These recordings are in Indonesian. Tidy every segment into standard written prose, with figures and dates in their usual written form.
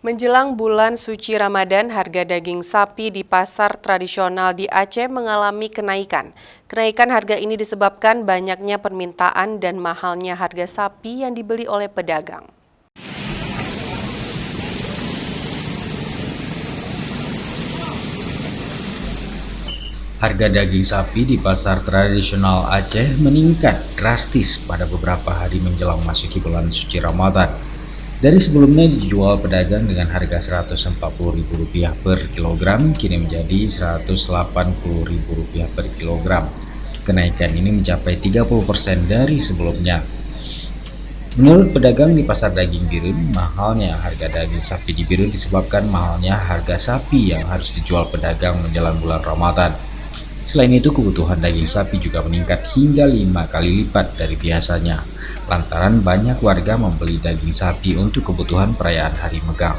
Menjelang bulan suci Ramadan, harga daging sapi di pasar tradisional di Aceh mengalami kenaikan. Kenaikan harga ini disebabkan banyaknya permintaan dan mahalnya harga sapi yang dibeli oleh pedagang. Harga daging sapi di pasar tradisional Aceh meningkat drastis pada beberapa hari menjelang masuki bulan suci Ramadan. Dari sebelumnya dijual pedagang dengan harga Rp140.000 per kilogram, kini menjadi Rp180.000 per kilogram. Kenaikan ini mencapai 30% dari sebelumnya. Menurut pedagang di pasar daging Birun, mahalnya harga daging sapi di Birun disebabkan mahalnya harga sapi yang harus dijual pedagang menjelang bulan Ramadan. Selain itu, kebutuhan daging sapi juga meningkat hingga 5 kali lipat dari biasanya, lantaran banyak warga membeli daging sapi untuk kebutuhan perayaan Hari Megang.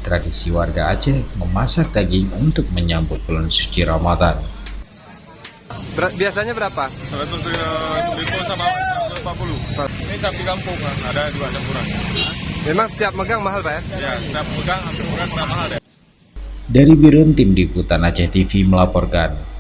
Tradisi warga Aceh memasak daging untuk menyambut bulan suci Ramadan. Biasanya berapa? 150 sama 140. Ini sapi kampung, ada 2 campuran. Memang setiap megang mahal, Pak ya? Ya, setiap pegang hampir murah mahal deh. Dari Birun, Tim Liputan Aceh TV melaporkan.